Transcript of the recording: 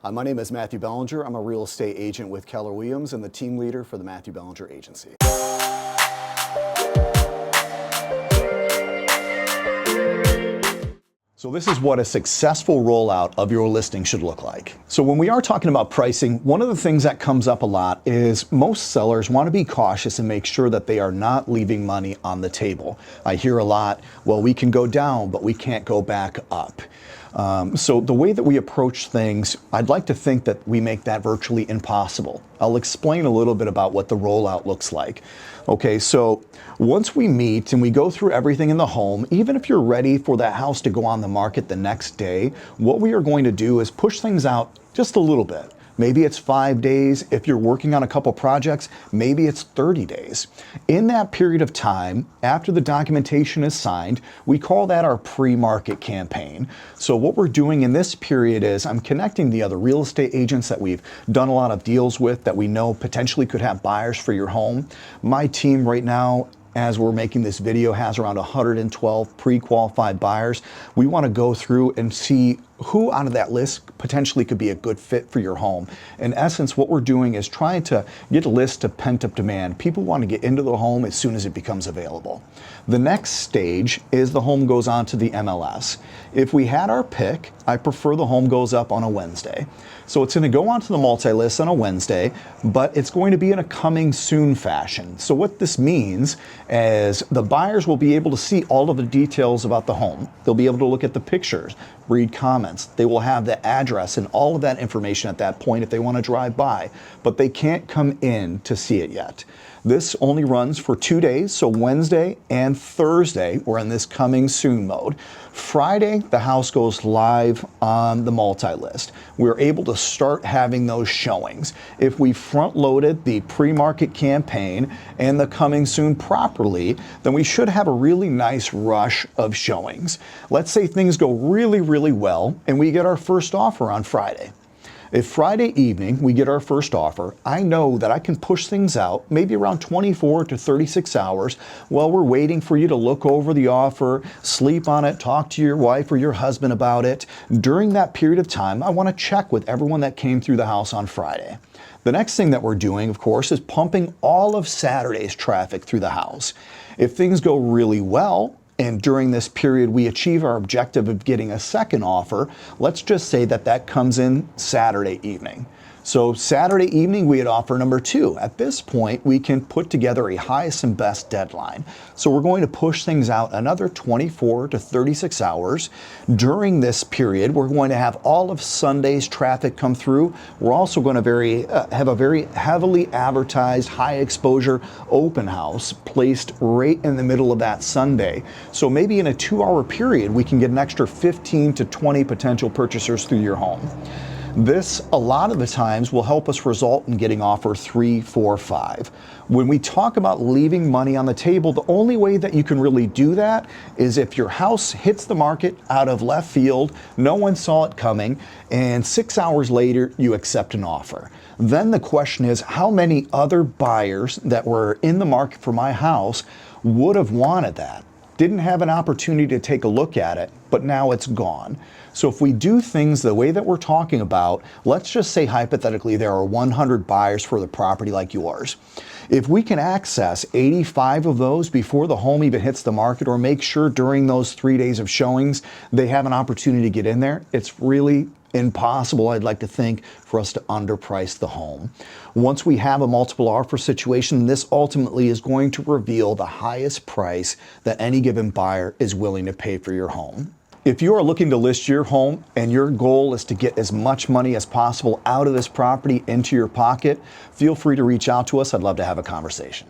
My name is Matthew Belanger. I'm a real estate agent with Keller Williams and the team leader for the Mathew Belanger Agency. So this is what a successful rollout of your listing should look like. So when we are talking about pricing, one of the things that comes up a lot is most sellers want to be cautious and make sure that they are not leaving money on the table. I hear a lot, well, we can go down, but we can't go back up. So the way that we approach things, I'd like to think that we make that virtually impossible. I'll explain a little bit about what the rollout looks like. Okay, so once we meet and we go through everything in the home, even if you're ready for that house to go on the market the next day, what we are going to do is push things out just a little bit. Maybe it's 5 days. If you're working on a couple projects, maybe it's 30 days. In that period of time, after the documentation is signed, we call that our pre-market campaign. So what we're doing in this period is I'm connecting the other real estate agents that we've done a lot of deals with that we know potentially could have buyers for your home. My team right now, as we're making this video, has around 112 pre-qualified buyers. We want to go through and see who out of that list potentially could be a good fit for your home. In essence, what we're doing is trying to get a list of pent-up demand. People want to get into the home as soon as it becomes available. The next stage is the home goes on to the MLS. If we had our pick, I prefer the home goes up on a Wednesday. So it's going to go onto the multi-list on a Wednesday, but it's going to be in a coming soon fashion. So what this means is the buyers will be able to see all of the details about the home. They'll be able to look at the pictures, read comments. They will have the address and all of that information at that point if they want to drive by, but they can't come in to see it yet. This only runs for 2 days, so Wednesday and Thursday, we're in this coming soon mode. Friday, the house goes live on the multi-list. We're able to start having those showings. If we front-loaded the pre-market campaign and the coming soon properly, then we should have a really nice rush of showings. Let's say things go really, really well and we get our first offer on Friday. If Friday evening we get our first offer, I know that I can push things out maybe around 24 to 36 hours while we're waiting for you to look over the offer, sleep on it, talk to your wife or your husband about it. During that period of time, I want to check with everyone that came through the house on Friday. The next thing that we're doing, of course, is pumping all of Saturday's traffic through the house. If things go really well, and during this period we achieve our objective of getting a second offer, let's just say that that comes in Saturday evening. So Saturday evening we had offer number 2. At this point we can put together a highest and best deadline. So we're going to push things out another 24 to 36 hours. During this period we're going to have all of Sunday's traffic come through. We're also going to have a very heavily advertised high exposure open house placed right in the middle of that Sunday. So maybe in a 2-hour period we can get an extra 15 to 20 potential purchasers through your home. This, a lot of the times, will help us result in getting offer 3, 4, 5. When we talk about leaving money on the table, the only way that you can really do that is if your house hits the market out of left field, no one saw it coming, and 6 hours later you accept an offer. Then the question is, how many other buyers that were in the market for my house would have wanted that? Didn't have an opportunity to take a look at it, but now it's gone. So if we do things the way that we're talking about, let's just say hypothetically there are 100 buyers for the property like yours. If we can access 85 of those before the home even hits the market, or make sure during those 3 days of showings they have an opportunity to get in there, it's really impossible, I'd like to think, for us to underprice the home. Once we have a multiple offer situation, this ultimately is going to reveal the highest price that any given buyer is willing to pay for your home. If you are looking to list your home and your goal is to get as much money as possible out of this property into your pocket, feel free to reach out to us. I'd love to have a conversation.